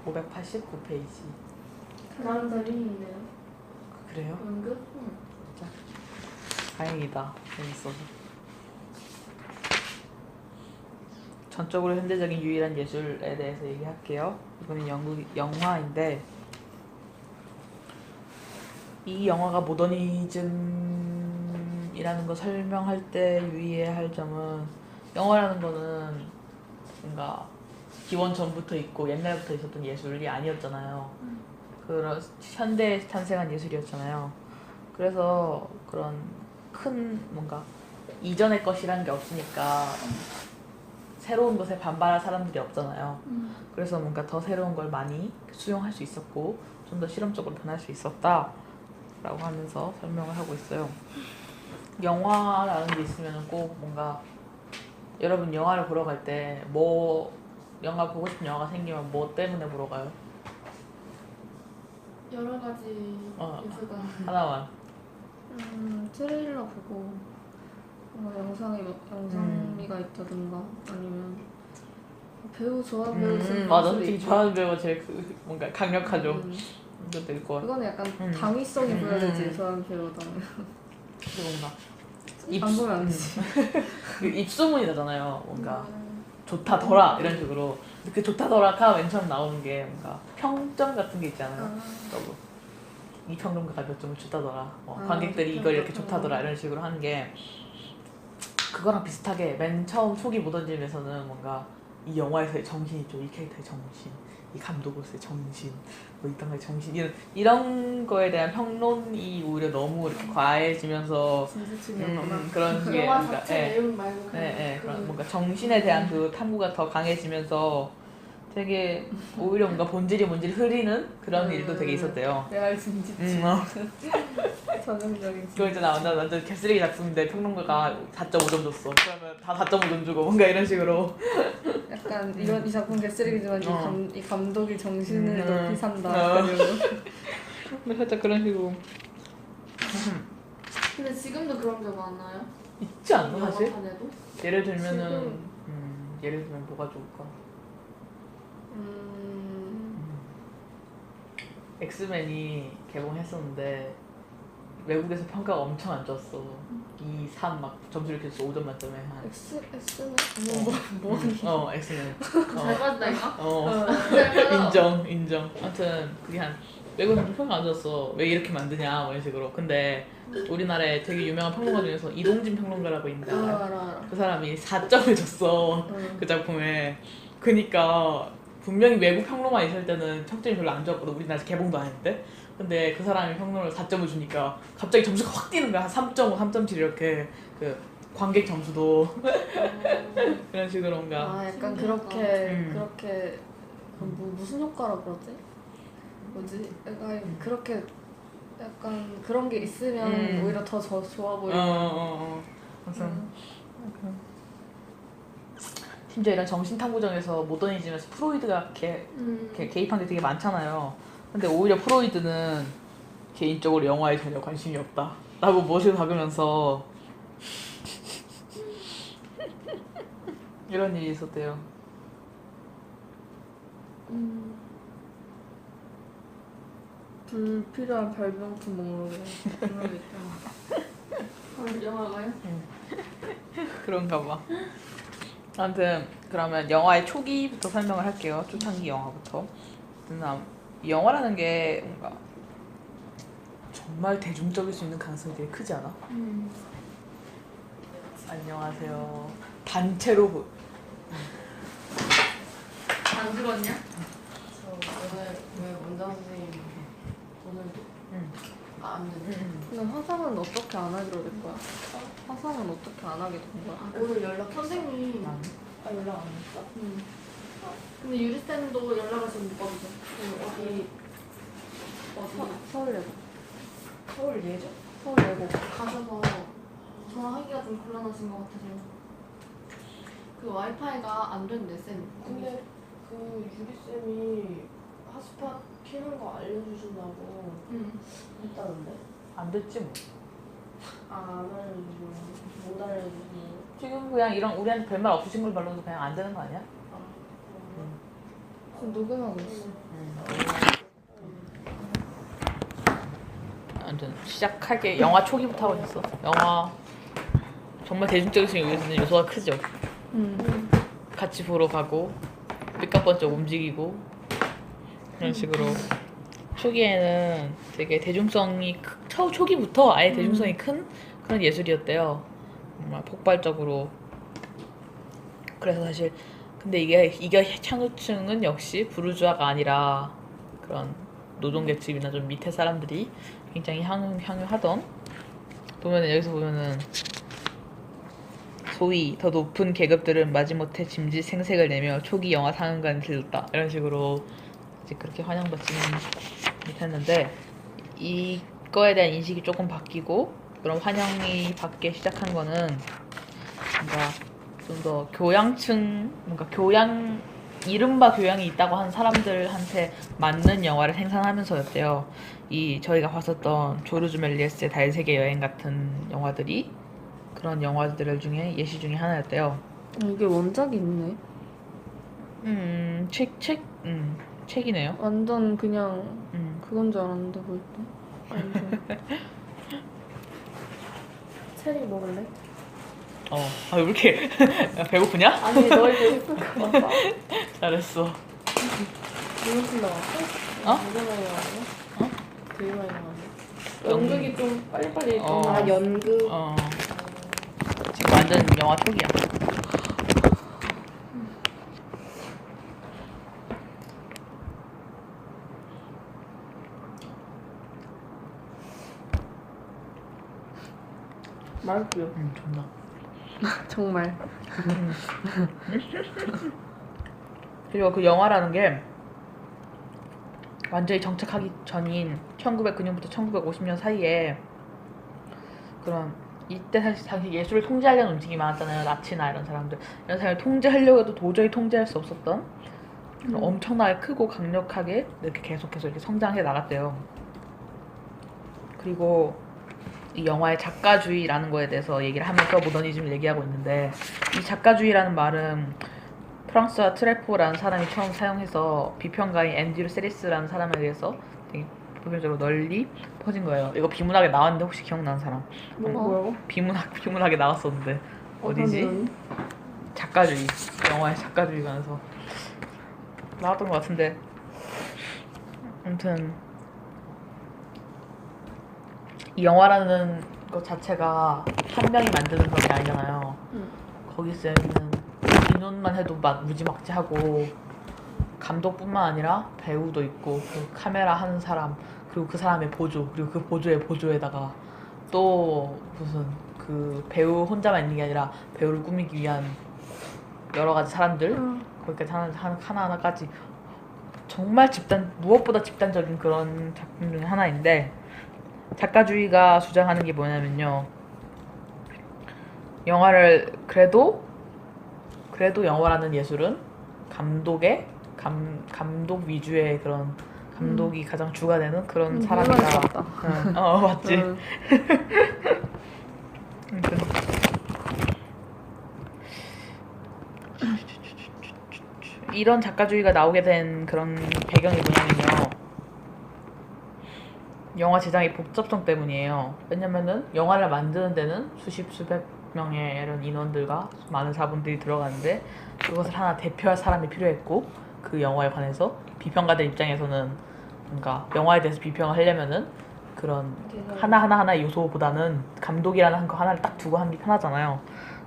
589페이지. 다른 그림이네요. 그래요? 은근? 응. 진짜 다행이다. 재밌어서. 전적으로 현대적인 유일한 예술에 대해서 얘기할게요. 이거는 영화인데 이 영화가 모더니즘이라는 거 설명할 때 유의해야 할 점은 영화라는 거는 뭔가 기원 전부터 있고 옛날부터 있었던 예술이 아니었잖아요. 그런 현대에 탄생한 예술이었잖아요. 그래서 그런 큰 뭔가 이전의 것이란 게 없으니까 새로운 것에 반발할 사람들이 없잖아요. 그래서 뭔가 더 새로운 걸 많이 수용할 수 있었고 좀 더 실험적으로 변할 수 있었다 라고 하면서 설명을 하고 있어요. 영화라는 게 있으면 꼭 뭔가 여러분 영화를 보러 갈 때 뭐 영화 보고 싶은 영화가 생기면 뭐 때문에 보러 가요? 여러 가지 요소가 하나만. 트레일러 보고 영상미가 있다든가 아니면 배우 좋아하는 배우 있으면 맞아. 솔직히 좋아하는 배우가 제일 뭔가 강력하죠. 그것도 있고. 그거는 약간 당위성이 보여야지 좋아하는 배우다. 그리고 뭔가 안 보면 안 되지. 입소문이 나잖아요. 뭔가 좋다더라 이런 식으로. 그 좋다더라가 맨 처음 나오는 게 뭔가 평점 같은 게 있잖아요. 이 평론가가 몇 점을 줬다더라. 관객들이 이걸 이렇게 좋다더라 이런 식으로 하는 게 그거랑 비슷하게 맨 처음 초기 모더니즘에서는 뭔가 이 영화에서의 정신이죠. 이 캐릭터의 정신, 이 감독으로서의 정신, 뭐 이 당의 정신 이런 거에 대한 평론이 오히려 너무 이렇게 과해지면서 그런 게 영화 뭔가 자체 내용 말고 그냥 그런 뭔가 정신에 대한 그 탐구가 더 강해지면서 되게 오히려 뭔가 본질이 흐리는 그런 일도 되게 있었대요. 레알 진지치. 전형적인. 그거 있잖아. 완전 개쓰레기 작품인데 평론가가 4.5점 줬어. 그러면 다 4.5점 주고 뭔가 이런 식으로. 약간 이 작품 개쓰레기지만 이 감독이 정신을 높이 산다. 근데 살짝 그런 식으로. 근데 지금도 그런 게 많아요? 있지 않나 사실? 영화판에도? 예를 들면은 예를 들면 뭐가 좋을까? 엑스맨이 개봉했었는데 외국에서 평가가 엄청 안 좋았어. 2, 3 막 점수를 이렇게 줬어. 5점 만점에 한. 엑스맨? 엑스맨. 잘 빠진다니까? 인정. 아무튼 그게 한 외국에서 평가 안 좋았어. 왜 이렇게 만드냐 뭐 이런 식으로. 근데 우리나라에 되게 유명한 평론가 중에서 이동진 평론가라고 있는데 알아. 그 사람이 4점을 줬어. 그 작품에. 그니까 분명히 외국 평론만 있을 때는 평점이 별로 안 좋았거든. 우리나라에서 개봉도 안 했는데. 근데 그 사람이 평론을 4점을 주니까 갑자기 점수가 확 뛰는 거야. 3.5, 3.7 이렇게 그 관객 점수도 그런 식으로 뭔가 약간 신기하다. 그렇게 무슨 효과라 그러지? 뭐지? 약간 그렇게 약간 그런 게 있으면 오히려 더 좋아 보이는. 심지어 이런 정신탐구점에서 모더니즘에서 프로이드가 개입한 게 되게 많잖아요. 근데 오히려 프로이드는 개인적으로 영화에 전혀 관심이 없다 라고 못을 박으면서 이런 일이 있었대요. 불필요한 발명품 목록에 그런 게 있잖아. 영화가요? 그런가 봐. 아무튼 그러면 영화의 초기부터 설명을 할게요. 초창기 영화부터. 영화라는 게 뭔가 정말 대중적일 수 있는 가능성이 되게 크지 않아? 안녕하세요. 단체로 안 죽었냐? 저 왜 원장 선생님 오늘도 안 됐지? 근데 화상은 어떻게 안 하기로 된 거야? 화상은 어떻게 안 하게 된 거야? 오늘 연락 선생님 연락 안 했어? 근데 유리쌤도 연락하시면 못 받으죠? 어디 서울 예고. 서울 예죠? 서울 예고. 가셔서 전화하기가 좀 곤란하신 것 같아서 그 와이파이가 안 된대 쌤. 근데 그 유리쌤이 핫스팟 키는 거 알려주신다고 했다는데? 안 됐지 뭐. 안 알려주시고 못 알려주시고 지금 그냥 이런 우리한테 별말 없으신 걸 발라도 그냥 안 되는 거 아니야? 지금 녹음하고 있어. 아무튼 시작할게. 영화 초기부터 하고 있어. 영화 정말 대중적이기 위해서는 요소가 크죠. 같이 보러 가고 삐까뻔쩍 움직이고 그런 식으로 초기에는 되게 대중성이 초기부터 아예 대중성이 큰 그런 예술이었대요. 정말 폭발적으로. 그래서 사실 근데 이게 창조층은 역시 부르주아가 아니라 그런 노동계층이나 좀 밑에 사람들이 굉장히 향유하던 보면은 여기서 보면은 소위 더 높은 계급들은 마지못해 짐짓 생색을 내며 초기 영화 상영관에 들렀다 이런 식으로 이제 그렇게 환영받지는 못했는데 이거에 대한 인식이 조금 바뀌고 그런 환영이 받기 시작한 거는 뭔가 좀 더 교양층 뭔가 이른바 교양이 있다고 하는 사람들한테 맞는 영화를 생산하면서였대요. 이 저희가 봤었던 조르주 멜리에스의 달세계 여행 같은 영화들이 그런 영화들 중에 예시 중에 하나였대요. 이게 원작이 있네. 책이네요. 완전 그냥 그건 줄 알았는데 볼 때. 완전. 체리 먹을래? 왜 이렇게 배고프냐? 아니 너희 배고플까 봐. 잘했어. 무슨 나왔어? 되게 많이 나왔네. 되게 많이 나왔네. 연극이 좀 빨리빨리 아, 연극. 지금 완전 영화 초기야. 맛있고요. 존나. 정말. 그리고 그 영화라는 게 완전히 정착하기 전인 1909년부터 1950년 사이에 그런 이때 사실 당시 예술을 통제하려는 움직임이 많았잖아요. 나치나 이런 사람들. 이런 사람을 통제하려고 해도 도저히 통제할 수 없었던 엄청나게 크고 강력하게 이렇게 계속해서 이렇게 성장해 나갔대요. 그리고 이 영화의 작가주의라는 거에 대해서 얘기를 하면서 모더니즘을 얘기하고 있는데 이 작가주의라는 말은 프랑스와 트레포라는 사람이 처음 사용해서 비평가인 앤드류 세리스라는 사람에 대해서 되게 보편적으로 널리 퍼진 거예요. 이거 비문학에 나왔는데 혹시 기억나는 사람? 뭐라고? 비문학에 나왔었는데 어디지? 작가주의. 영화의 작가주의 관해서 나왔던 것 같은데 아무튼 이 영화라는 것 자체가 한 명이 만드는 그런 게 아니잖아요. 거기 쓰여있는 인원만 해도 막 무지막지하고 감독뿐만 아니라 배우도 있고 그 카메라 하는 사람 그리고 그 사람의 보조 그리고 그 보조의 보조에다가 또 무슨 그 배우 혼자만 있는 게 아니라 배우를 꾸미기 위한 여러 가지 사람들 거기까지 하나하나까지 정말 무엇보다 집단적인 그런 작품 중에 하나인데 작가주의가 주장하는 게 뭐냐면요. 영화를 그래도 영화라는 예술은 감독 위주의 그런 감독이 가장 주가 되는 그런 사람이다. 맞지. 이런 작가주의가 나오게 된 그런 배경이 뭐냐면요. 영화 제작의 복잡성 때문이에요. 왜냐면은 영화를 만드는 데는 수백 명의 이런 인원들과 많은 자본들이 들어가는데 그것을 하나 대표할 사람이 필요했고 그 영화에 관해서 비평가들 입장에서는 뭔가 영화에 대해서 비평을 하려면은 그런 하나하나 요소보다는 감독이라는 거 하나를 딱 두고 하는 게 편하잖아요.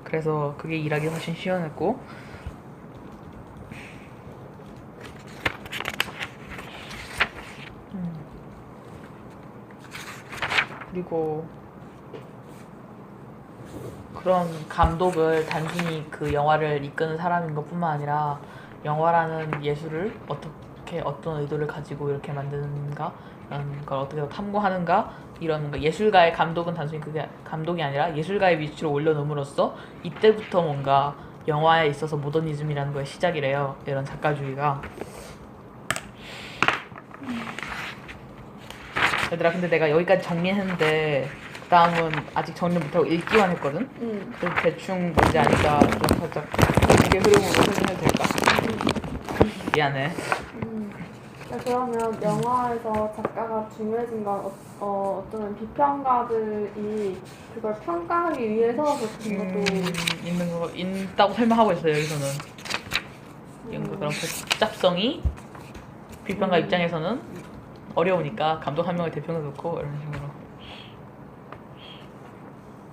그래서 그게 일하기 훨씬 쉬워졌고 그리고 그런 감독을 단순히 그 영화를 이끄는 사람인 것뿐만 아니라 영화라는 예술을 어떻게 어떤 의도를 가지고 이렇게 만드는가 이런 걸 어떻게 탐구하는가 이런 뭔가 예술가의 감독은 단순히 그게 감독이 아니라 예술가의 위치로 올려놓음으로써 이때부터 뭔가 영화에 있어서 모더니즘이라는 거의 시작이래요. 이런 작가주의가. 얘들아 근데 내가 여기까지 정리했는데 그 다음은 아직 정리 못하고 읽기만 했거든? 그래서 대충 뭔지 아니까 좀 살짝 이게 흐름으로 설명해도 될까? 미안해. 그러면 영화에서 작가가 중요해진 건 어쩌면 비평가들이 그걸 평가하기 위해서 그런 것도 있는 거 있다고 설명하고 있어요 여기서는. 그런 복잡성이 비평가 입장에서는 어려우니까 감독 한 명을 대표로 놓고 이런 식으로.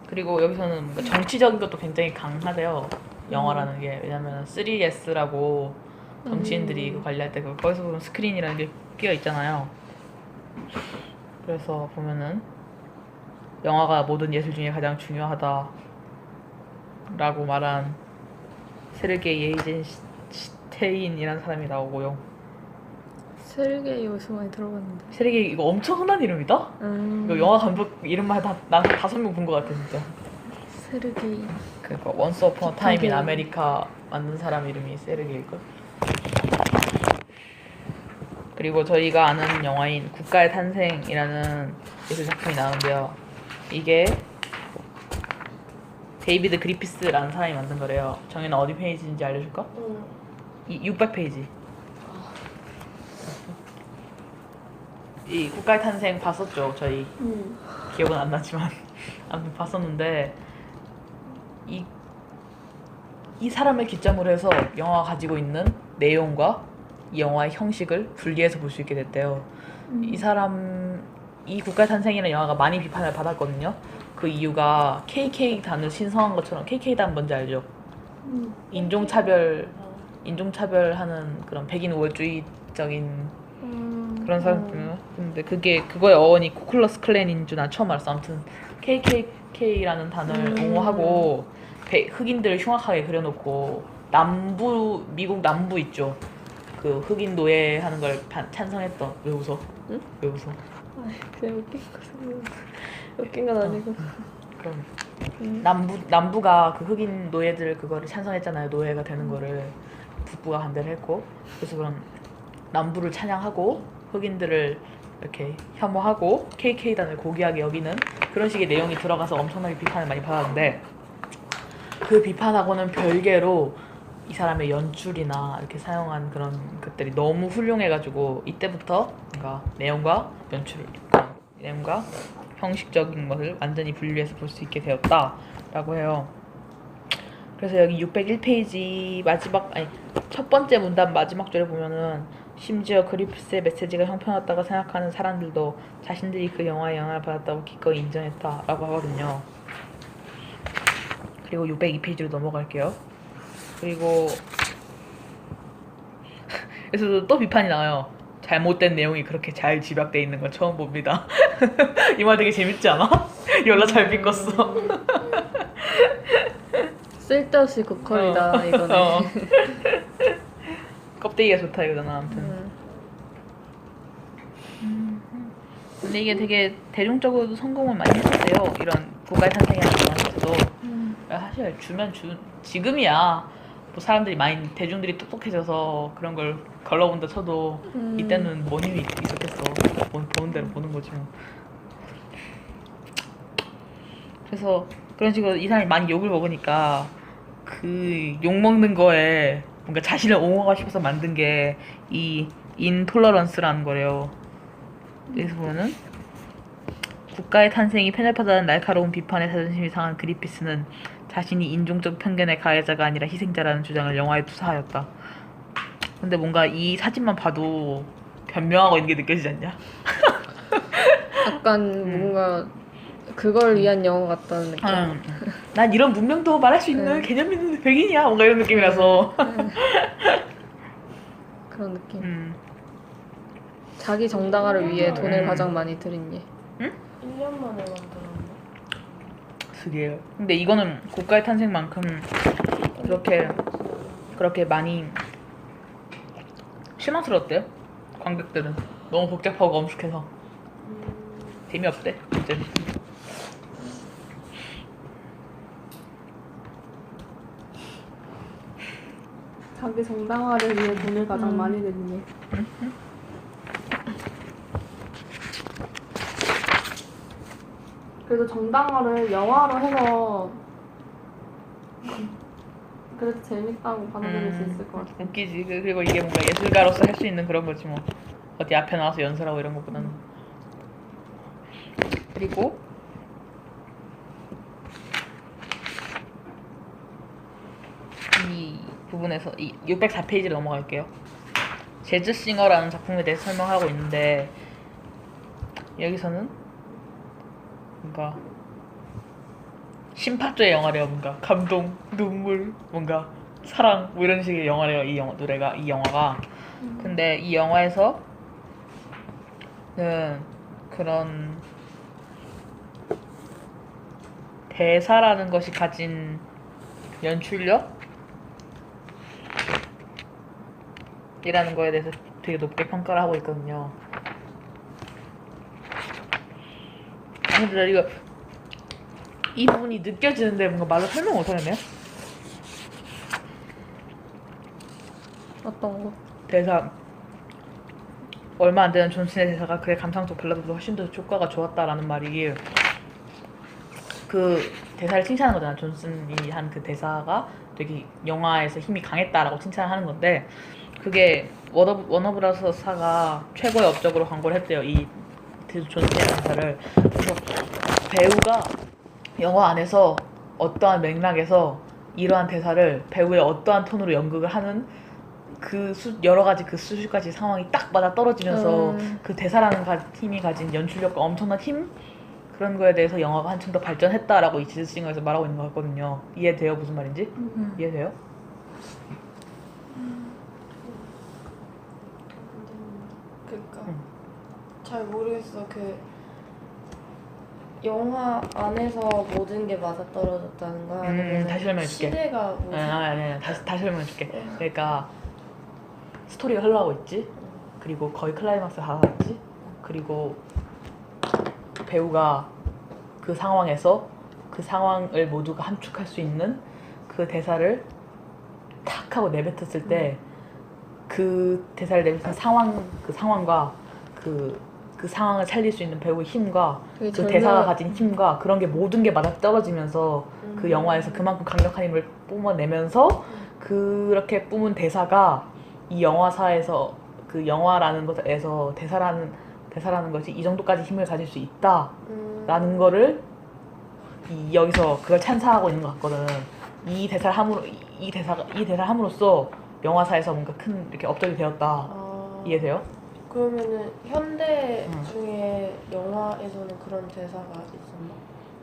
그리고 여기서는 뭔가 정치적인 것도 굉장히 강하대요. 영화라는 게. 왜냐면 3S라고 정치인들이 그 관리할 때 거기서 보면 스크린이라는 게 끼어 있잖아요. 그래서 보면은 영화가 모든 예술 중에 가장 중요하다 라고 말한 세르게이 에이젠슈테인이라는 사람이 나오고요. 세르게이 어디서 많이 들어봤는데. 세르게이 이거 엄청 흔한 이름이다? 이거 영화 감독 이름만 난 5명 본 것 같아 진짜. 세르게이. 그니까 Once Upon a Time in America 만든 사람 이름이 세르게이걸. 그리고 저희가 아는 영화인 국가의 탄생이라는 예술 작품이 나오는데요. 이게 데이비드 그리피스라는 사람이 만든 거래요. 정연아 어디 페이지인지 알려줄까? 이 600페이지. 이 국가의 탄생 봤었죠 저희. 기억은 안 나지만 아무튼 봤었는데 이 사람을 기점으로 해서 영화가 가지고 있는 내용과 이 영화의 형식을 분리해서 볼 수 있게 됐대요. 이 국가의 탄생이라는 영화가 많이 비판을 받았거든요. 그 이유가 KK단을 신성한 것처럼. KK단 뭔지 알죠? 인종차별하는 그런 백인 우월주의적인 그런 사람들이요. 근데 그거의 어원이 쿠클러스 클랜인 줄 난 처음 알았어. 아무튼 KKK라는 단어를 옹호하고 흑인들을 흉악하게 그려놓고 미국 남부 있죠. 그 흑인 노예 하는 걸 찬성했던. 왜 웃어? 응? 왜 웃어? 그냥 웃긴 건 아니고. 그럼 남부가 그 흑인 노예들 그거를 찬성했잖아요. 노예가 되는 거를 북부가 반대를 했고. 그래서 그런 남부를 찬양하고 흑인들을 이렇게 혐오하고 KK단을 고귀하게 여기는 그런 식의 내용이 들어가서 엄청나게 비판을 많이 받았는데, 그 비판하고는 별개로 이 사람의 연출이나 이렇게 사용한 그런 것들이 너무 훌륭해가지고 이때부터 뭔가 내용과 형식적인 것을 완전히 분리해서 볼 수 있게 되었다라고 해요. 그래서 여기 601페이지 첫 번째 문단 마지막 줄에 보면은 심지어 그리피스의 메시지가 형편없다고 생각하는 사람들도 자신들이 그 영화에 영향을 받았다고 기꺼이 인정했다라고 하거든요. 그리고 602페이지로 넘어갈게요. 그리고 그래서 또 비판이 나와요. 잘못된 내용이 그렇게 잘 집약돼 있는 건 처음 봅니다. 이 말 되게 재밌지 않아? 연락 잘 비꿨어. 쓸데없이 고퀄이다 이거네. 껍데기가 좋다 이거잖아. 아무튼. 근데 이게 되게 대중적으로도 성공을 많이 했었대요. 이런 국가의 탄생이라는 영화에서도. 사실 지금이야 뭐 사람들이 많이 대중들이 똑똑해져서 그런 걸 걸러본다 쳐도 이때는 뭔 힘이 있었겠어. 보는 대로 보는 거지 뭐. 그래서 그런 식으로 이 사람이 많이 욕을 먹으니까 그 욕먹는 거에 뭔가 자신을 옹호하고 싶어서 만든 게 이 인톨러런스라는 거래요. 여기서 보면은 국가의 탄생이 편협하다는 날카로운 비판에 자존심이 상한 그리피스는 자신이 인종적 편견의 가해자가 아니라 희생자라는 주장을 영화에 투사하였다. 근데 뭔가 이 사진만 봐도 변명하고 있는 게 느껴지지 않냐? 약간 뭔가 그걸 위한 영화 같다는 느낌. 난 이런 문명도 말할 수 있는 개념 있는 백인이야. 뭔가 이런 느낌이라서. 그런 느낌. 자기 정당화를 위해 돈을 가장 많이 들인 예. 1년 만에 만들었네. 그게요. 근데 이거는 국가의 탄생만큼 그렇게 많이 실망스러웠대요. 관객들은 너무 복잡하고 엄숙해서 재미없대. 이제. 자기 정당화를 위해 돈을 가장 많이 들이네. 그래도 정당화를 영화로 해서 그래도 재밌다고 받아들일 수 있을 것 같아. 웃기지. 그리고 이게 뭔가 예술가로서 할 수 있는 그런 거지 뭐. 어디 앞에 나와서 연설하고 이런 것보다는. 그리고 이 부분에서 이 604페이지를 넘어갈게요. 재즈싱어라는 작품에 대해서 설명하고 있는데 여기서는 뭔가 심파조의 영화래요. 뭔가 감동, 눈물, 뭔가 사랑 뭐 이런 식의 영화래요. 이 영화가. 근데 이 영화에서는 그런 대사라는 것이 가진 연출력? 이라는 거에 대해서 되게 높게 평가를 하고 있거든요. 근데 이거 이 부분이 느껴지는데 뭔가 말로 설명 못하겠네요. 어떤 거? 대사 얼마 안 되는 존슨의 대사가 그의 감상적 발라드보다 훨씬 더 효과가 좋았다라는 말이 그 대사를 칭찬하는 거잖아. 존슨이 한 그 대사가 되게 영화에서 힘이 강했다라고 칭찬하는 건데 그게 워너브라더스사가 최고의 업적으로 광고를 했대요. 이 존슨의 대사를. 그래서 배우가 영화 안에서 어떠한 맥락에서 이러한 대사를 배우의 어떠한 톤으로 연극을 하는 여러 가지 그 수식까지 상황이 딱 맞아 떨어지면서 그 대사라는 힘이 가진 연출력과 엄청난 힘 그런 거에 대해서 영화가 한층 더 발전했다라고 이 지즈싱어에서 말하고 있는 것 같거든요. 이해돼요? 무슨 말인지? 이해돼요? 그러니까 잘 모르겠어. 그 영화 안에서 모든 게 맞아 떨어졌다는 거야. 아니면 다시 설명해줄게. 시대가 뭐지? 아니 다시 설명해줄게. 그러니까 스토리가 흘러가고 있지. 그리고 거의 클라이막스에 다다랐지. 그리고 배우가 그 상황에서 그 상황을 모두가 함축할 수 있는 그 대사를 탁 하고 내뱉었을 때 그 대사를 내뱉은 상황과 그 상황을 살릴 수 있는 배우의 힘과 그 대사가 가진 힘과 그런 게 모든 게 맞아 떨어지면서 그 영화에서 그만큼 강력한 힘을 뿜어내면서 그렇게 뿜은 대사가 이 영화사에서 그 영화라는 것에서 대사라는 것이 이 정도까지 힘을 가질 수 있다라는 거를 여기서 그걸 찬사하고 있는 것 같거든. 이 대사를 함으로써 영화사에서 뭔가 큰 이렇게 업적이 되었다. 이해돼요? 그러면은 현대 중에 영화에서는 그런 대사가 있었나?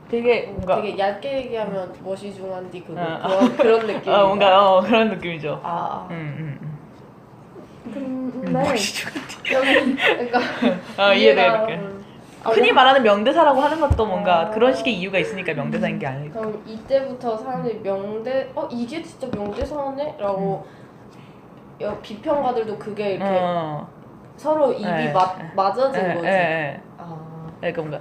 되게 뭔가 되게 얇게 얘기하면 멋이 중한디 그런 느낌. 뭔가 그런 느낌이죠. 근데 여기 그러니까 이해돼 이해가, 이렇게. 흔히 말하는 명대사라고 하는 것도 뭔가 그런 식의 이유가 있으니까 명대사인 게 아닐까. 그럼 이때부터 사람들이 이게 진짜 명대사네? 라고 비평가들도 그게 이렇게 서로 입이 맞아진 거지. 그러니까 뭔가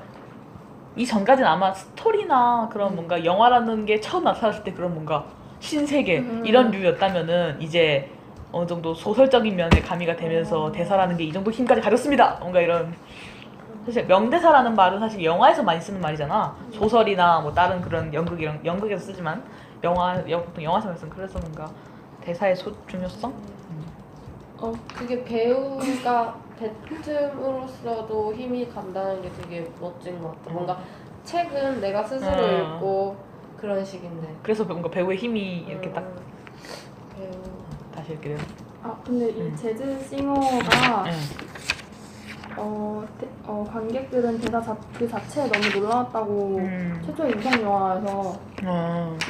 이전까지는 아마 스토리나 그런 뭔가 영화라는 게 처음 나타났을 때 그런 뭔가 신세계 이런 류였다면은 이제 어느 정도 소설적인 면에 가미가 되면서 대사라는 게 이 정도 힘까지 가졌습니다. 뭔가 이런. 사실 명대사라는 말은 사실 영화에서 많이 쓰는 말이잖아. 소설이나 뭐 다른 그런 연극에서 쓰지만 보통 영화에서 쓰는 그래서 뭔가 대사의 중요성? 그게 배우가 뱉음으로써도 힘이 간다는 게 되게 멋진 것 같아. 뭔가 책은 내가 스스로 읽고 그런 식인데. 그래서 뭔가 배우의 힘이 이렇게 딱 배우. 다시 이렇게 돼요. 근데 이 재즈싱어가 관객들은 대사 그 자체에 너무 놀라웠다고 최초의 인상 영화에서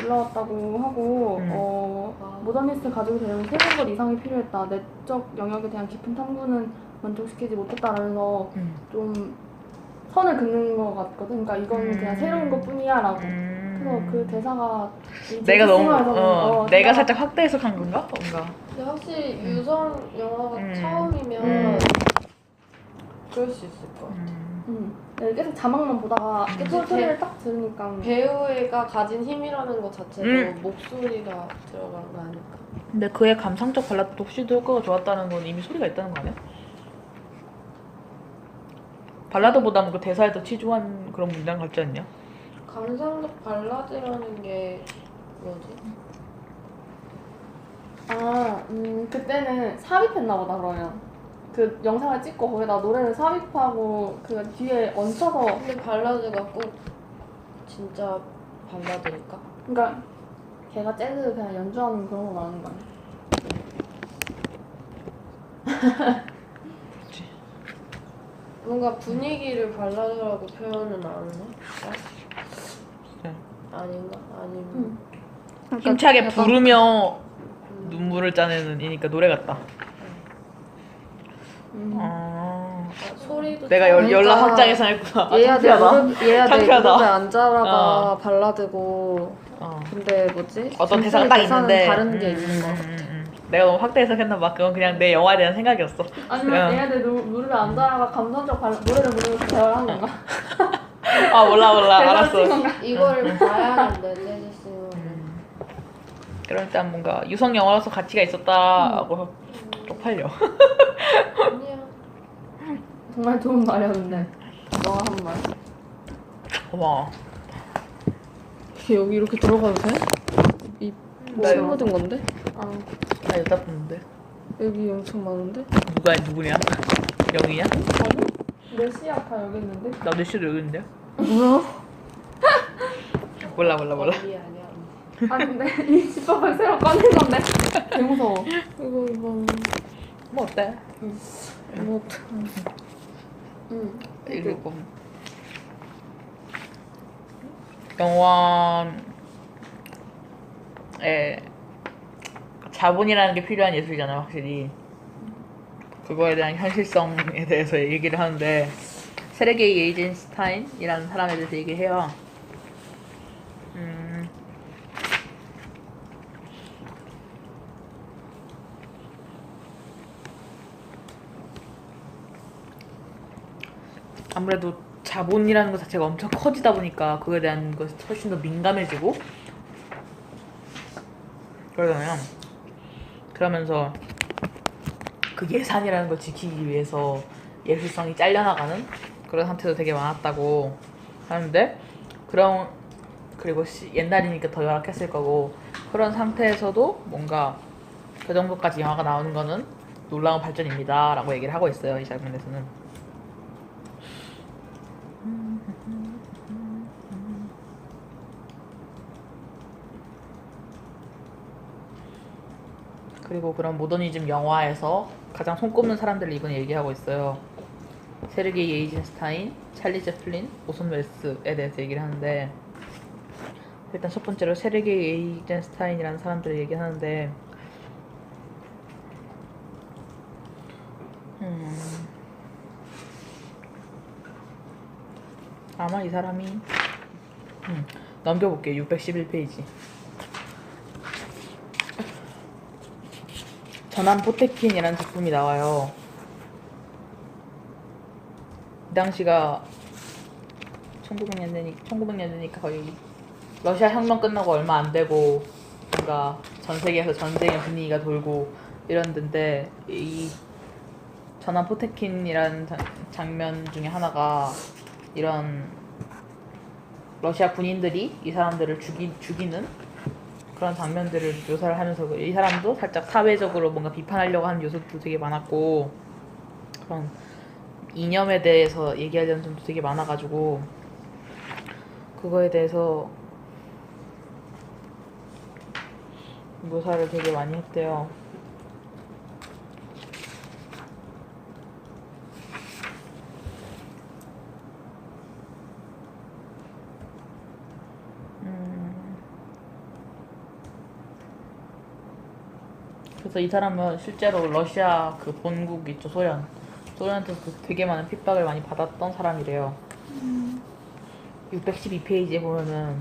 놀라웠다고 하고 모더니스트 가족이 되려면 3번 이상이 필요했다. 내적 영역에 대한 깊은 탐구는 만족시키지 못했다라면서 좀 선을 긋는 것 같거든. 그러니까 이건 그냥 새로운 것뿐이야 라고. 그래서 그 대사가 내가 너무 내가 살짝 확대 해석한 건가? 뭔가 근데 확실히 유성 영화가 처음이면 그럴 수 있을 것 같아. 계속 자막만 보다가 소리를 딱 들으니까 배우가 가진 힘이라는 것 자체도 목소리가 들어간 거 아닐까? 근데 그의 감상적 발라드도 혹시도 효과가 좋았다는 건 이미 소리가 있다는 거 아니야? 발라드보다는 그 대사에 더 치중한 그런 문장 같지 않냐? 감상적 발라드라는 게 뭐지? 그때는 삽입했나 보다 그러면. 그 영상을 찍고 거기다 노래를 삽입하고 그 뒤에 얹혀서 근데 발라드가 꼭 진짜 발라드일까? 그러니까 걔가 재즈 그냥 연주하는 그런 거 말하는 거 아니야? 뭔가 분위기를 발라드라고 표현은 안 해? 네. 아닌가? 아니면 힘차게 부르며 눈물을 짜내는 이니까 노래 같다. 소리도 내가 참- 연락 그러니까 확장해서 했구나. 얘야 내 무릎 얘야 내 창피하다. 무릎에 앉아라가 어. 발라드고 근데 뭐지? 어떤 대사가 딱 대사는 있는데 다른 게 있는 거. 내가 너무 확대 해석했나 봐. 그건 그냥 내 영화에 대한 생각이었어. 아니면 얘네들 무릎에 앉아가 감성적 노래를 부르면서 대화를 한 건가? 아 몰라 알았어. 대사를 찍은 건가? 이거를 봐야겠네 재즈싱어를. 그럼 일단 뭔가 유성 영화로서 가치가 있었다 하고 쪽팔려. 아니야. 정말 좋은 말이었는데 너가 한 말. 고마워. 여기 이렇게 들어가도 돼? 이 나 술 묻은 건데? 나 여자 보는데 여기 엄청 많은데? 누구냐? 영이냐? 내 시야 다 여기 있는데? 나 몇 시도 여기 있는데? 뭐야? 몰라. 언니 아니야. 아 근데 이 집밥을 새로 꺼낸 건데? 개 무서워. 이거 뭐 어때? 뭐 그리고 영화에 자본이라는 게 필요한 예술이잖아요, 확실히. 그거에 대한 현실성에 대해서 얘기를 하는데 세르게이 에이젠슈타인이라는 사람에 대해서 얘기를 해요. 아무래도 자본이라는 것 자체가 엄청 커지다 보니까 그거에 대한 것이 훨씬 더 민감해지고 그러잖아요. 그러면서 그 예산이라는 걸 지키기 위해서 예술성이 잘려나가는 그런 상태도 되게 많았다고 하는데 그리고 옛날이니까 더 열악했을 거고 그런 상태에서도 뭔가 그 정도까지 영화가 나오는 거는 놀라운 발전입니다 라고 얘기를 하고 있어요. 이 장면에서는. 그리고 그런 모더니즘 영화에서 가장 손꼽는 사람들을 이번에 얘기하고 있어요. 세르게이 에이젠슈타인, 찰리 제플린, 오손 웰스에 대해서 얘기를 하는데 일단 첫 번째로 세르게이 에이젠슈타인이라는 사람들을 얘기하는데 아마 이 사람이 넘겨볼게요. 611페이지. 전함 포테킨이라는 작품이 나와요. 이 당시가 1900년대니까 거의 러시아 혁명 끝나고 얼마 안 되고 뭔가 전 세계에서 전쟁의 분위기가 돌고 이런 데인데 이 전함 포테킨이라는 장면 중에 하나가 이런 러시아 군인들이 이 사람들을 죽이는 그런 장면들을 묘사를 하면서 이 사람도 살짝 사회적으로 뭔가 비판하려고 하는 요소도 되게 많았고 그런 이념에 대해서 얘기하려는 점도 되게 많아가지고 그거에 대해서 묘사를 되게 많이 했대요. 그래서 이 사람은 실제로 러시아 그 본국 있죠, 소련한테서 되게 많은 핍박을 많이 받았던 사람이래요. 612페이지에 보면은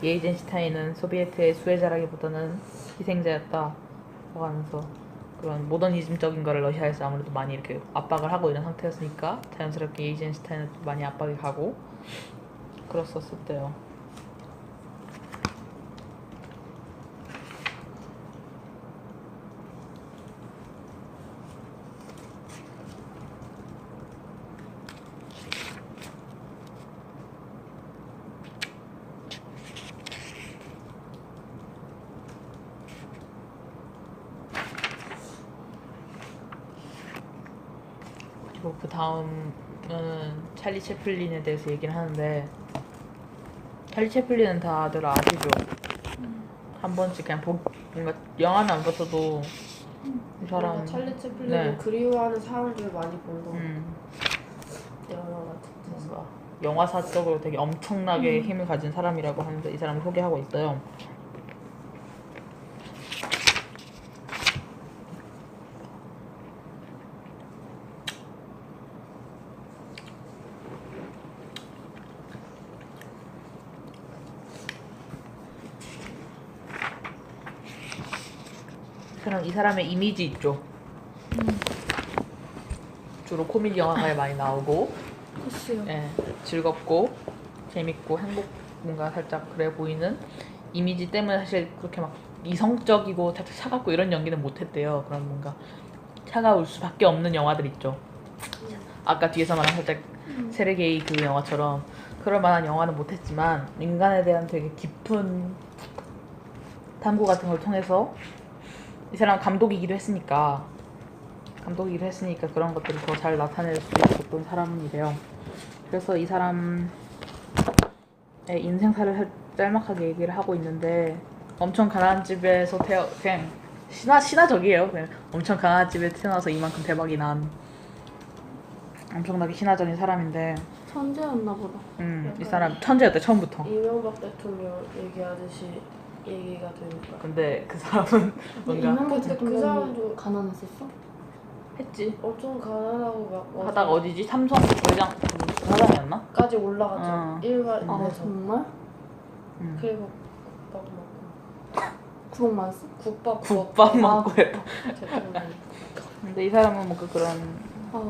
예이젠슈타인은 소비에트의 수혜자라기보다는 희생자였다 라고 하면서 그런 모더니즘적인 거를 러시아에서 아무래도 많이 이렇게 압박을 하고 있는 상태였으니까 자연스럽게 예이젠슈타인은 많이 압박이 가고 그랬었을 때요. 다음은 찰리 채플린에 대해서 얘기를 하는데 찰리 채플린은 다들 아시죠? 한 번씩 그냥 뭔가 영화는 안 봤어도 이 사람 뭔가 찰리 채플린을 네. 그리워하는 사람들 많이 본 거. 영화 같은 뭔가 영화사적으로 되게 엄청나게 힘을 가진 사람이라고 하는데 이 사람을 소개하고 있어요. 이 사람의 이미지 있죠. 주로 코미디 영화에 많이 나오고, 글쎄요. 예, 즐겁고 재밌고 뭔가 살짝 그래 보이는 이미지 때문에 사실 그렇게 막 이성적이고 살짝 차갑고 이런 연기는 못했대요. 그런 뭔가 차가울 수밖에 없는 영화들 있죠. 아까 뒤에서 말한 살짝 세르게이 그 영화처럼 그럴 만한 영화는 못했지만 인간에 대한 되게 깊은 탐구 같은 걸 통해서 이 사람 감독이기도 했으니까 그런 것들을 더 잘 나타낼 수 있었던 사람이래요. 그래서 이 사람의 인생사를 짤막하게 얘기를 하고 있는데 엄청 가난한 집에서 그냥 신화적이에요. 그냥 엄청 가난한 집에 태어나서 이만큼 대박이 난 엄청나게 신화적인 사람인데 천재였나 보다. 이 사람 천재였대 처음부터. 이명박 대통령 얘기하듯이 얘기가 되니까. 근데 그 사람은 뭔가 이명박 근데 그 대통령이 사람도 가난했었어? 했지. 좀 가난하고 막 하다가 어디지? 삼성 회장이었나? 까지 올라가죠. 어. 일반 아 에서. 정말? 그리고 국밥 먹고 구멍 많았어? 국밥 먹고 해. 대통령. 근데 이 사람은 뭔가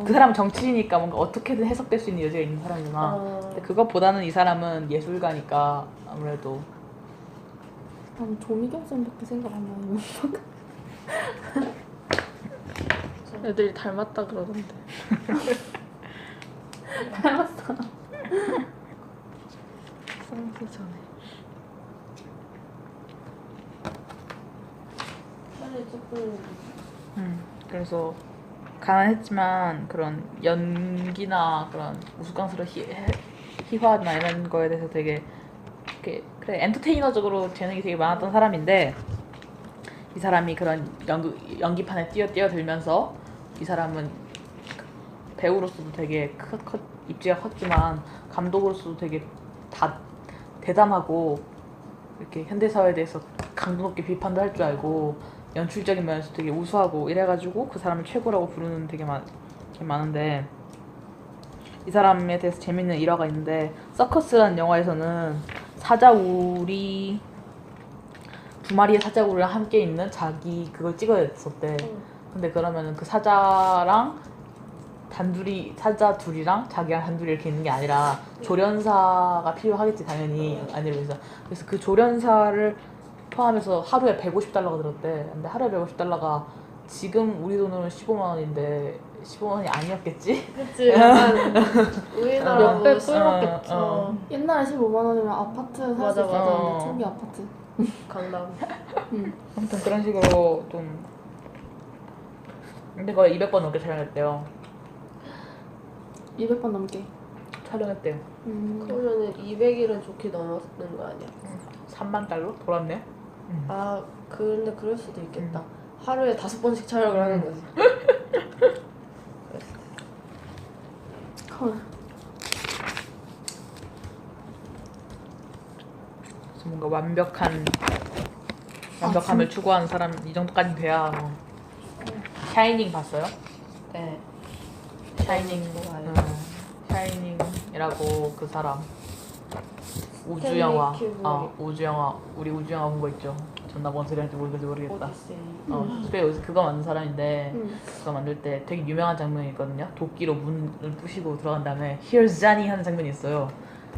그 사람은 정치인이니까 뭔가 어떻게든 해석될 수 있는 여지가 있는 사람이구나. 근데 그것보다는 이 사람은 예술가니까 아무래도 난 조미경 쌤밖에 생각 안 나요. 애들이 닮았다 그러던데. 닮았어. 쌍수 전에. 찰리 채플린. 그래서 가난했지만 그런 연기나 그런 우스꽝스러운 희화나 이런 거에 대해서 되게 그래 엔터테이너적으로 재능이 되게 많았던 사람인데 이 사람이 그런 연기판에 뛰어들면서 이 사람은 배우로서도 되게 입지가 컸지만 감독으로서도 되게 대담하고 이렇게 현대사회에 대해서 강도 높게 비판도 할 줄 알고 연출적인 면에서 되게 우수하고 이래가지고 그 사람을 최고라고 부르는 되게 많은데 이 사람에 대해서 재밌는 일화가 있는데 서커스라는 영화에서는 사자우리 두 마리의 사자우리랑 함께 있는 자기 그걸 찍어야 됐었대. 근데 그러면은 그 사자 둘이랑 자기랑 단둘이 이렇게 있는 게 아니라 조련사가 필요하겠지 당연히 아니면서 그래서 그 조련사를 포함해서 하루에 $150가 들었대. 근데 하루에 $150가 지금 우리 돈으로는 15만 원인데 15만 원이 아니었겠지? 그치 약간 우리나라 몇배 꿀먹겠지. 옛날에 15만 원이면 아파트 살 수 맞아, 있었는데 맞아. 초기 아파트. 강남. 아무튼 그런 식으로 좀 근데 거의 200번 넘게 촬영했대요. 200번 넘게. 촬영했대요. 그러면은 200일은 좋게 넘었는 거 아니야? 3만 달러? 돌았네요. 아 근데 그럴 수도 있겠다. 하루에 5번씩 촬영을 하는 거지. 헐. 그래서 뭔가 완벽함을 추구하는 사람 이 정도까지 돼야 뭐. 샤이닝 봤어요? 네. 샤이닝 샤이닝이라고 그 사람 우주 영화 우주 영화 우리 우주 영화 본 거 있죠? 존나 뭔 소리인지 모르겠다. 그래 그거 만든 사람인데 그거 만들 때 되게 유명한 장면이 있거든요. 도끼로 문을 부시고 들어간 다음에 Here's Johnny 하는 장면이 있어요.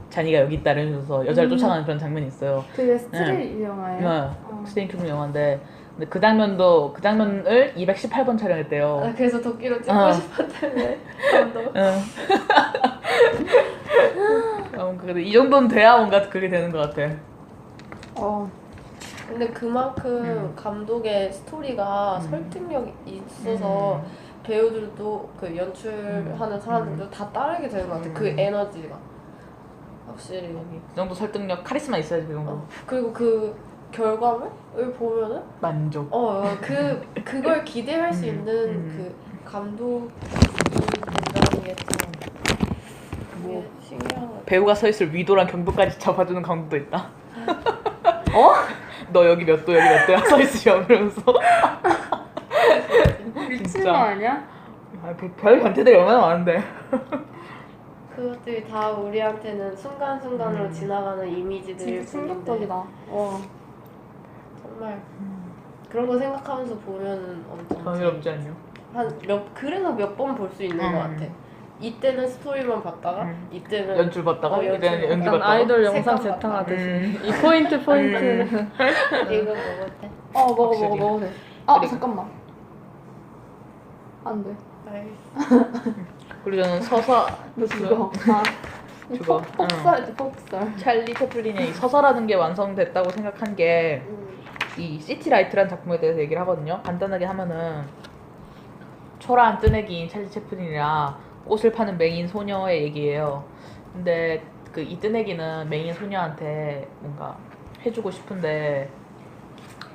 자니가 여기 있다 이러면서 여자를 쫓아가는 그런 장면이 있어요. 그게 스트릿 영화예요? 스테인 큐브 영화인데 근데 그 장면을 218번 촬영했대요. 아 그래서 도끼로 찍고 싶었다며. 감독. 근데 이 정도는 돼야 뭔가 그게 되는 것 같아. 근데 그만큼 감독의 스토리가 설득력이 있어서 배우들도 그 연출하는 사람들도 다 따르게 되는 것 같아. 그 에너지가 확실히. 그 정도 설득력, 카리스마 있어야지 그 정도. 그리고 그 결과물을 보면은 만족. 그걸 기대할 수 있는 그 감독이 된다는 게 참 뭐 신기한 것 같아. 배우가 서 있을 위도랑 경도까지 잡아주는 감독도 있다. 어? 너 여기 몇 도, 여기 몇 도야 서 있으면 이러면서. 미친 거 아니야? 별 변태들이 얼마나 많은데. 그것들이 다 우리한테는 순간순간으로 지나가는 이미지들일 진짜 뿐인데 충격적이다. 정말 그런 거 생각하면서 보면은 엄청 정의롭지 않냐? 그래서 몇 번 볼 수 있는 것 같아. 이때는 스토리만 봤다가 이때는 연출 봤다가 이때는 연기 약간 봤다가. 아이돌 영상 색감 세팅하듯이 이 포인트 포인트는 이거 먹었대. 먹어 확실히. 먹어 돼. 그리고- 잠깐만. 안 돼. 그리고 저는 서사 너 죽어. 죽어. 폭살이지 폭살. 찰리 채플린의 이 서사라는 게 완성됐다고 생각한 게 이 시티라이트라는 작품에 대해서 얘기를 하거든요. 간단하게 하면은 초라한 뜨내기인 찰리 채플린이랑 꽃을 파는 맹인 소녀의 얘기예요. 근데 그 이 뜨내기는 맹인 소녀한테 뭔가 해주고 싶은데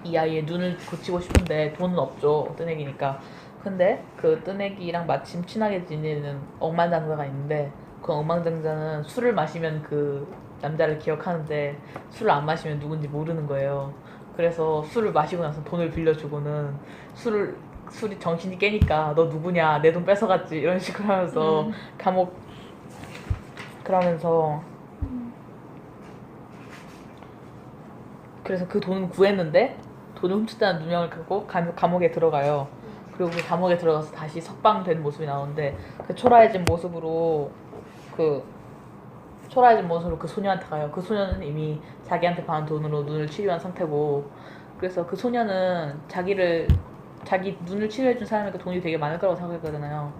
이 아이의 눈을 고치고 싶은데 돈은 없죠. 뜨내기니까. 근데 그 뜨내기랑 마침 친하게 지내는 억만장자가 있는데 그 억만장자는 술을 마시면 그 남자를 기억하는데 술을 안 마시면 누군지 모르는 거예요. 그래서 술을 마시고 나서 돈을 빌려주고는 술이 정신이 깨니까 너 누구냐, 내 돈 뺏어갔지, 이런 식으로 하면서 감옥 그러면서 그래서 그 돈은 구했는데 돈을 훔쳤다는 누명을 갖고 감옥에 들어가요. 그리고 그 감옥에 들어가서 다시 석방된 모습이 나오는데 그 초라해진 모습으로 그 소녀한테 가요. 그 소녀는 이미 자기한테 받은 돈으로 눈을 치료한 상태고, 그래서 그 소녀는 자기 눈을 치료해준 사람에게 돈이 되게 많을 거라고 생각했거든요.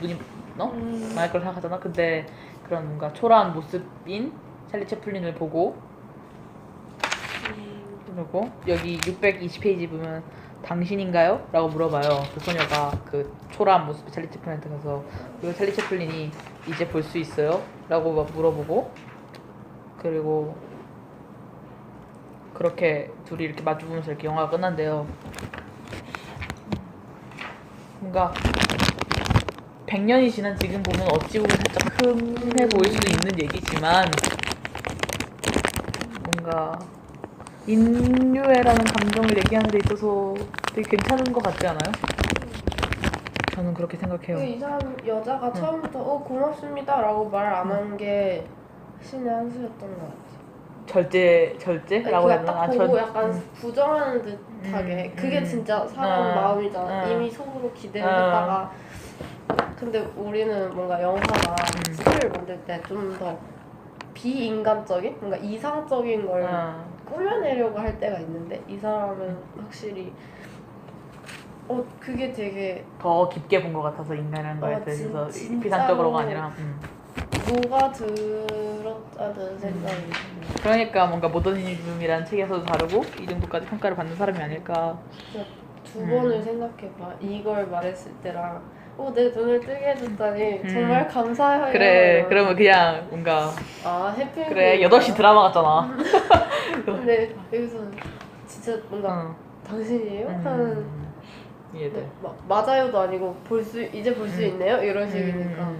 눈이 많을 거라고 생각하잖아. 근데 그런 뭔가 초라한 모습인 찰리 채플린을 보고, 그리고 여기 620페이지 보면 당신인가요? 라고 물어봐요. 그 소녀가 그 초라한 모습의 찰리 채플린한테 가서. 그리고 찰리 채플린이 이제 볼 수 있어요? 라고 막 물어보고, 그리고 그렇게 둘이 이렇게 마주보면서 이렇게 영화가 끝난대요. 뭔가 100년이 지난 지금 보면 어찌 보면 살짝 흠해 보일 수도 있는 얘기지만 뭔가 인류애라는 감정을 얘기하는 데 있어서 되게 괜찮은 것 같지 않아요? 저는 그렇게 생각해요. 이 사람 여자가 처음부터 고맙습니다 라고 말 안 한 게 신의 한 수였던 것 같아. 절제라고 해야 그냥 되나? 딱 보고 약간 부정하는 듯하게 그게 진짜 사람 마음이잖아. 이미 속으로 기대를 했다가 근데 우리는 뭔가 영화가 스토리를 만들 때 좀 더 비인간적인 뭔가 이상적인 걸 꾸며내려고 할 때가 있는데 이 사람은 확실히 그게 되게 더 깊게 본 것 같아서 인간이라는 거에 대해서 비상적으로가 아니라 녹아들었다는 생각이 그러니까 뭔가 모더니즘이라는 책에서도 다루고 이 정도까지 평가를 받는 사람이 아닐까. 두 번을 생각해봐. 이걸 말했을 때랑 내 눈을 뜨게 해줬다니 정말 감사해요. 그래, 그러면 그냥 뭔가 해피 그래 8시 드라마 같잖아. 근데 여기서는 진짜 뭔가 당신이에요? 하는 이해돼. 맞아요도 아니고 이제 볼 수 있네요? 이런 식이니까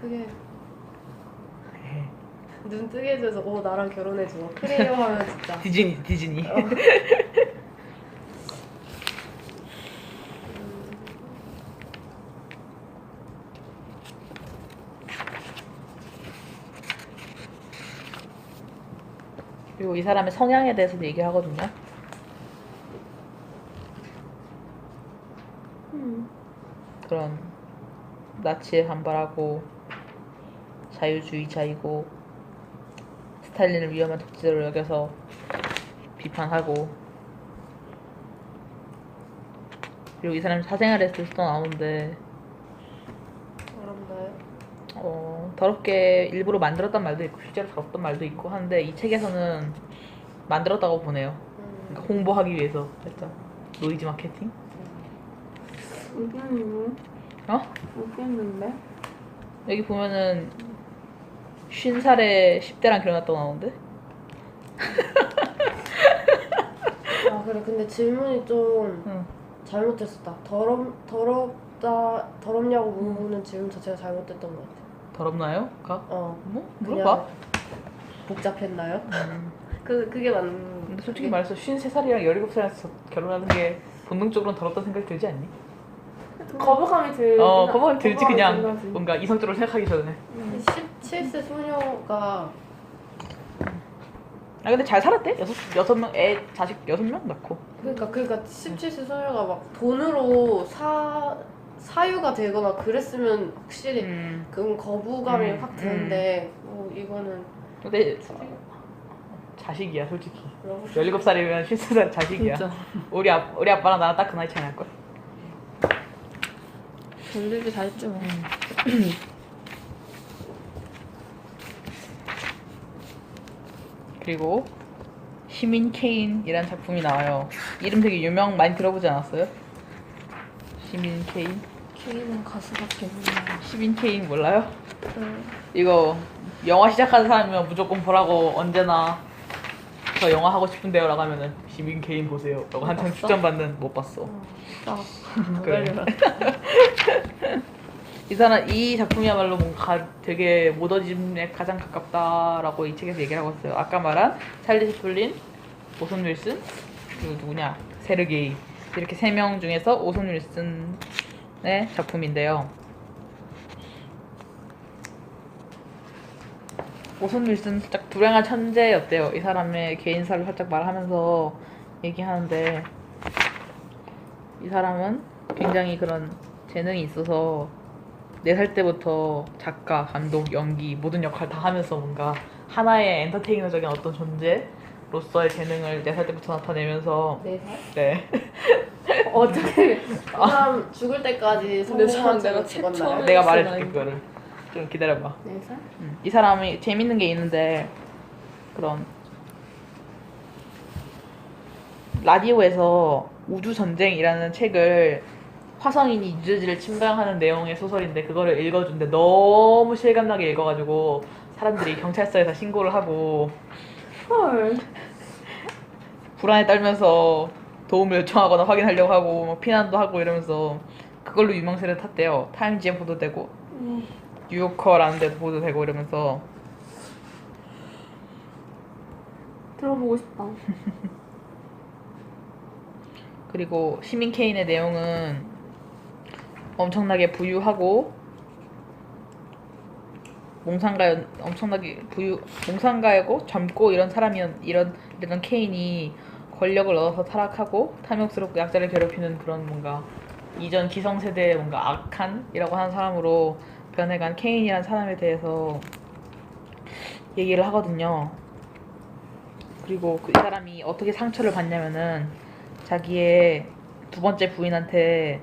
그게 눈 뜨게 해줘서 나랑 결혼해줘 그래요 하면 진짜 디즈니. 그리고 이 사람의 성향에 대해서도 얘기하거든요. 그런 나치에 반발하고 자유주의자이고 스탈린을 위험한 독재자로 여겨서 비판하고, 그리고 이 사람이 사생활에 대해서도 나오는데 더럽게 일부러 만들었단 말도 있고 실제로 더럽던 말도 있고 하는데 이 책에서는 만들었다고 보네요. 그러니까 홍보하기 위해서 살짝. 노이즈 마케팅? 모르겠는데. 어? 모르겠는데. 여기 보면은 50살에 10대랑 결혼했다고 나오는데? 아 그래 근데 질문이 좀 응. 잘못됐었다. 더럽냐고 물어보는 질문 자체가 잘못됐던 것 같아. 더럽나요? 가? 어. 뭐? 그냥 물어봐. 복잡했나요? 그게 맞는. 근데 솔직히 말해서 53살이랑 17살에서 결혼하는 게 본능적으로는 더럽다는 생각이 들지 않니? 거부감이 들긴 거부감 들지 그냥 든다지. 뭔가 이성적으로 생각하기 전에. 17세 소녀가 아 근데 잘 살았대? 여섯 명 자식 6명 낳고. 그러니까 17세 소녀가 막 돈으로 사유가 되거나 그랬으면 확실히 그건 거부감이 확 드는데 뭐 이거는 근데 자식이야 솔직히. 그런 거 17살이면 53살 자식이야. 진짜. 우리 아빠랑 나랑 딱 그 나이 차이 날걸? 별일이 다 했지 뭐. 그리고 시민 케인이라는 작품이 나와요. 이름 되게 많이 들어보지 않았어요? 시민 케인? 케이는 가수밖에 몰라. 시민 케인 몰라요? 응. 이거 영화 시작하는 사람이면 무조건 보라고 언제나 저 영화 하고 싶은데요 라고 하면은 시민 케인 보세요 라고 한창 봤어? 추천받는 못 봤어. 나 그래. 이 작품이야말로 뭔가 되게 모더니즘에 가장 가깝다라고 이 책에서 얘기를 하고 있어요. 아까 말한 찰리 채플린, 오손 윌슨, 그리고 누구냐? 세르게이. 이렇게 3명 중에서 오손 윌슨의 작품인데요. 오손 윌슨 살짝 불행한 천재였대요. 이 사람의 개인사를 살짝 말하면서 얘기하는데 이 사람은 굉장히 그런 재능이 있어서 4살 때부터 작가, 감독, 연기 모든 역할 다 하면서 뭔가 하나의 엔터테이너적인 어떤 존재로서의 재능을 4살 때부터 나타내면서 4살? 네. 어떻게 그 사람 죽을 때까지 근데 사람 성공한 내가 채로 책 죽었나요? 처음에 내가 있어, 말해줄게 나 그거를. 좀 기다려봐. 4살? 이 사람이 재밌는 게 있는데 그런 라디오에서 우주전쟁이라는 책을 화성인이 유저지를 침방하는 내용의 소설인데 그거를 읽어준데 너무 실감나게 읽어가지고 사람들이 경찰서에서 신고를 하고 헐. 불안에 떨면서 도움을 요청하거나 확인하려고 하고 막 피난도 하고 이러면서 그걸로 유명세를 탔대요. 타임지에 보도되고 뉴요커라는 데도 보도되고 이러면서 들어보고 싶다. 그리고 시민 케인의 내용은 엄청나게 부유하고 몽상가이고 젊고 이런 이런 케인이 권력을 얻어서 타락하고 탐욕스럽고 약자를 괴롭히는 그런 뭔가 이전 기성세대의 뭔가 악한이라고 하는 사람으로 변해간 케인이라는 사람에 대해서 얘기를 하거든요. 그리고 이 사람이 어떻게 상처를 받냐면은 자기의 2번째 부인한테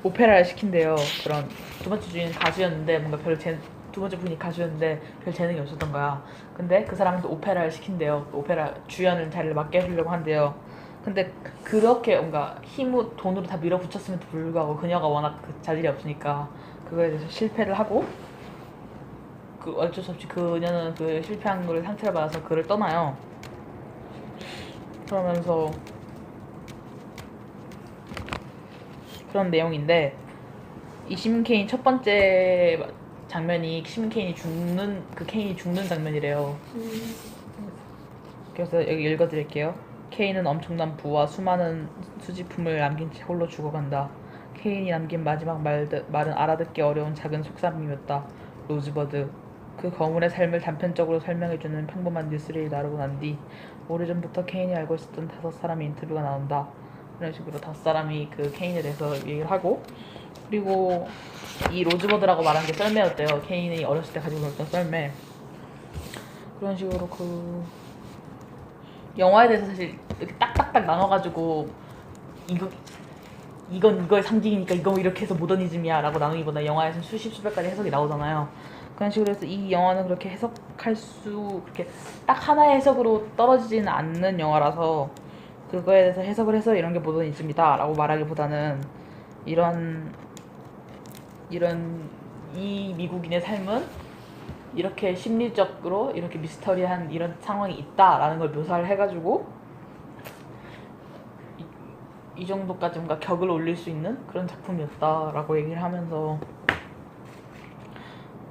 오페라를 시킨대요. 그런 2번째 주인은 가수였는데 뭔가 2번째 부인이 가수였는데 별 재능이 없었던 거야. 근데 그 사람한테 오페라를 시킨대요. 오페라 주연을 자리를 맡게 해주려고 한대요. 근데 그렇게 뭔가 돈으로 다 밀어붙였음에도 불구하고 그녀가 워낙 그 자질이 없으니까 그거에 대해서 실패를 하고 어쩔 수 없이 그녀는 그 실패한 거를 상처를 받아서 그를 떠나요. 그러면서 그런 내용인데 이 시민 케인 첫 번째 장면이 케인이 죽는 장면이래요. 그래서 여기 읽어드릴게요. 케인은 엄청난 부와 수많은 수집품을 남긴 채 홀로 죽어간다. 케인이 남긴 마지막 말은 알아듣기 어려운 작은 속삭임이었다. 로즈버드. 그 거물의 삶을 단편적으로 설명해주는 평범한 뉴스를 나르고 난 뒤 오래전부터 케인이 알고 있었던 5사람의 인터뷰가 나온다. 이런 식으로 5사람이 그 케인에 대해서 얘기를 하고 그리고 이 로즈버드라고 말한 게 썰매였대요. 케인이 어렸을 때 가지고 놀던 썰매. 그런 식으로 그 영화에 대해서 사실 이렇게 딱딱딱 나눠가지고 이건 이거의 상징이니까 이거 이렇게 해서 모더니즘이야 라고 나누기보다 영화에서 수십 수백 가지 해석이 나오잖아요. 그런 식으로 해서 이 영화는 그렇게 해석할 수 그렇게 딱 하나의 해석으로 떨어지지는 않는 영화라서 그거에 대해서 해석을 해서 이런 게 모든 있습니다 라고 말하기보다는 이런 이 미국인의 삶은 이렇게 심리적으로 이렇게 미스터리한 이런 상황이 있다라는 걸 묘사를 해가지고 이 정도까지 뭔가 격을 올릴 수 있는 그런 작품이었다라고 얘기를 하면서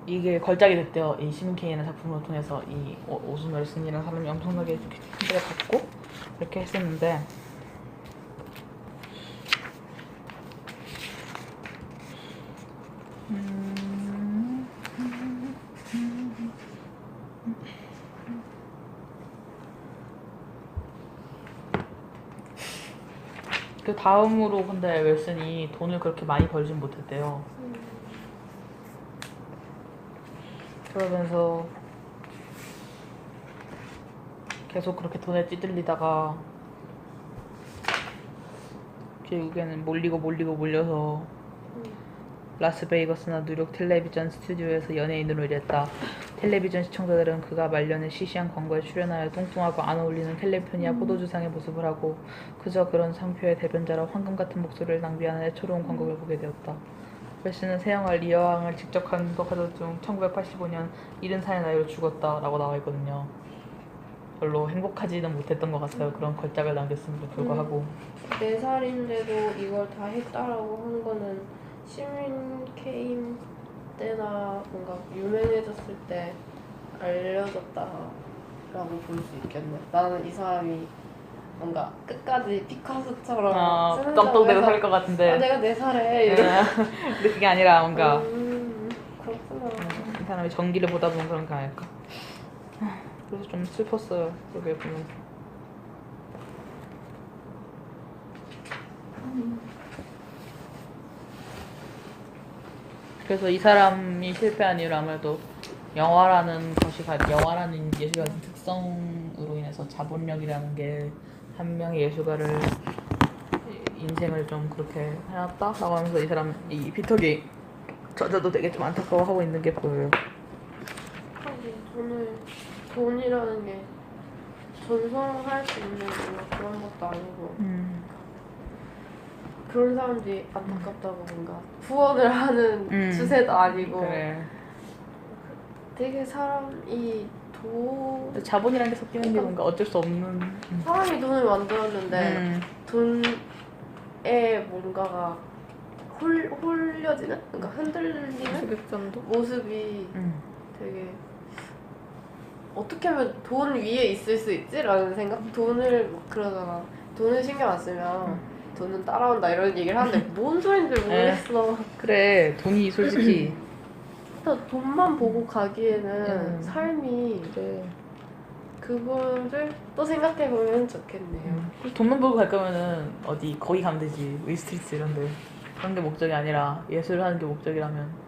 이게 걸작이 됐대요. 이 시몬 케인이라는 작품을 통해서 이 오순 웰슨이라는 사람이 엄청나게 크리틱을 받고 이렇게 했었는데 그 다음으로 근데 웰슨이 돈을 그렇게 많이 벌진 못했대요. 그러면서 계속 그렇게 돈에 찌들리다가 결국에는 몰려서 라스베이거스나 뉴욕 텔레비전 스튜디오에서 연예인으로 일했다. 텔레비전 시청자들은 그가 말년에 시시한 광고에 출연하여 뚱뚱하고 안 어울리는 캘리포니아 포도주상의 모습을 하고 그저 그런 상표의 대변자라 황금 같은 목소리를 낭비하는 애처로운 광고를 보게 되었다. 웰슨은 새 영화 리어왕을 직접 감독하던 중 1985년 70살의 나이로 죽었다 라고 나와있거든요. 별로 행복하지는 못했던 것 같아요. 그런 걸작을 남겼음에도 불구하고 4살인데도 이걸 다 했다라고 한 거는 시민 케인 때나 뭔가 유명해졌을 때 알려졌다라고 볼 수 있겠네. 나는 이 사람이 뭔가 끝까지 피카소처럼 쓰는 떵떵대고 살 것 같은데 내가 4살에 이런 근데 그게 아니라 뭔가 그렇구나. 이 사람이 전기를 보다 보면 그런 게 아닐까. 그래서 좀 슬펐어요. 그게 보면서. 그래서 이 사람이 실패한 이유는 아무래도 영화라는 예술가의 특성으로 인해서 자본력이라는 게 한 명의 예술가를 인생을 좀 그렇게 해놨다라고 하면서 이 사람 이 피터기 저자도 되게 좀 안타까워하고 있는 게 보여요. 하긴 돈이라는 게 전송할 수 있는 뭔가 그런 것도 아니고 그런 사람들이 안타깝다고 뭔가 후원을 하는 추세도 아니고 그래. 되게 사람이 근데 자본이라는 게 섞이는 게 뭔가 어쩔 수 없는. 사람이 돈을 만들었는데 돈에 뭔가가 홀려지는? 그러니까 흔들리는 모습이 되게 어떻게 하면 돈 위에 있을 수 있지? 라는 생각? 돈을 막 그러잖아. 돈을 신경 안 쓰면 돈은 따라온다 이런 얘기를 하는데 뭔 소린지 모르겠어. 그래 돈이 솔직히 일단 돈만 보고 가기에는 삶이 그래. 그거를 또 생각해보면 좋겠네요. 돈만 벌고 갈 거면은 어디 거기 가면 되지. 웨이스트리트 이런데. 그런 게 목적이 아니라 예술을 하는 게 목적이라면.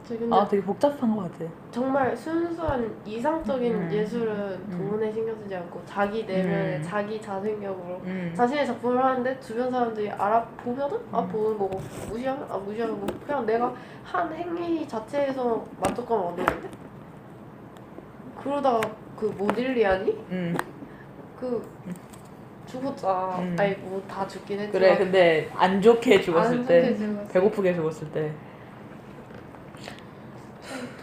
근데 되게 복잡한 것 같아. 정말 순수한 이상적인 예술은 돈에 신경 쓰지 않고 자기 내면에 자기 자생력으로 자신의 작품을 하는데 주변 사람들이 알아보면은 보는 거고 무시하면 무시하는 거고 그냥 내가 한 행위 자체에서 만족감을 얻는데 그러다가 그 모딜리아니 그 죽었잖아. 아니 뭐 다 죽긴 했지만 그래 근데 안 좋게 죽었을 때 죽었어. 배고프게 죽었을 때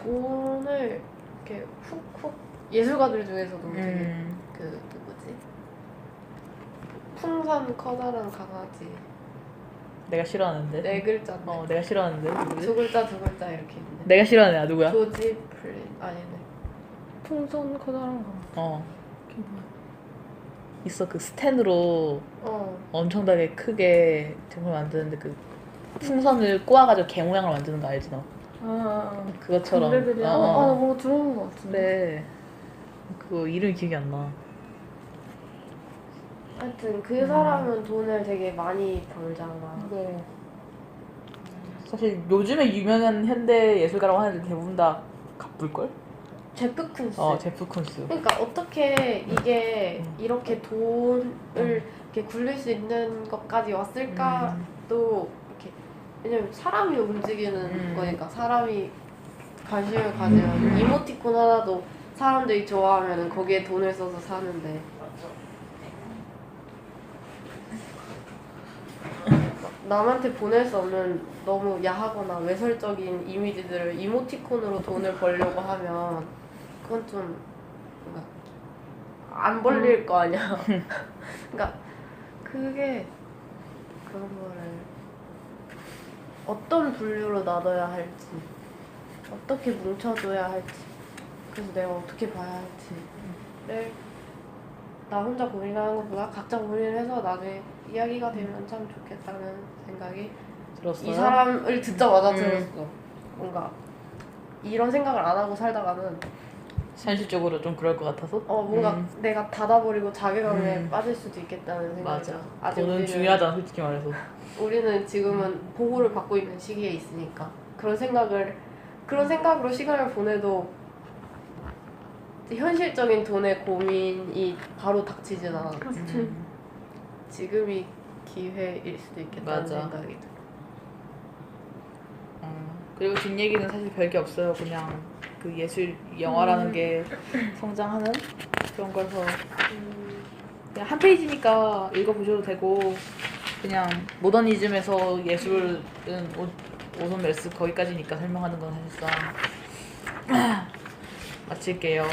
돈을 이렇게 훅훅 예술가들 중에서도 되게 그 누구지? 풍선 커다란 강아지 내가 싫어하는데. 4글자인데 내가 싫어하는데 누구지? 2글자 2글자 이렇게 있는데 내가 싫어하는 애야 누구야? 조지 플린 아니네. 풍선 커다란 거. 있어 그 스텐으로 엄청나게 크게 제품을 만드는데 그 풍선을 꼬아가지고 개 모양을 만드는 거 알지 너? 그것처럼. 나 뭔가 들어본 것 같은데. 그래. 그거 이름이 기억이 안 나. 하여튼 그 사람은 돈을 되게 많이 벌잖아. 네. 사실 요즘에 유명한 현대 예술가라고 하는 데 대부분 다 가쁠걸? 제프 쿤스. 제프 쿤스. 그러니까 어떻게 이게 이렇게 돈을 이렇게 굴릴 수 있는 것까지 왔을까도 이렇게 왜냐면 사람이 움직이는 거니까 사람이 관심을 가지면 이모티콘 하나도 사람들이 좋아하면 거기에 돈을 써서 사는데 남한테 보낼 수 없는 너무 야하거나 외설적인 이미지들을 이모티콘으로 돈을 벌려고 하면 그건 좀 뭔가 안 벌릴 거 아니야. 그러니까 그게 그런 거를 어떤 분류로 놔둬야 할지 어떻게 뭉쳐줘야 할지 그래서 내가 어떻게 봐야 할지를 나 혼자 고민하는 것보다 각자 고민을 해서 나중에 이야기가 되면 참 좋겠다는 생각이 들었어요? 이 사람을 듣자마자 들었어. 뭔가 이런 생각을 안 하고 살다가는 현실적으로 좀 그럴 것 같아서? 뭔가 내가 닫아버리고 자괴감에 빠질 수도 있겠다는 생각이 맞아. 들어. 아직 돈은 우리는 중요하잖아, 솔직히 말해서. 우리는 지금은 보호를 받고 있는 시기에 있으니까 그런 생각으로 시간을 보내도 현실적인 돈의 고민이 바로 닥치진 않아. 그렇지. 지금이 기회일 수도 있겠다는 맞아. 생각이 들어. 그리고 뒷얘기는 사실 별게 없어요. 그냥 그 예술 영화라는 게 성장하는 그런 거라서 그냥 한 페이지니까 읽어보셔도 되고 그냥 모더니즘에서 예술은 오손 웰스 거기까지니까 설명하는 건 사실상 마칠게요.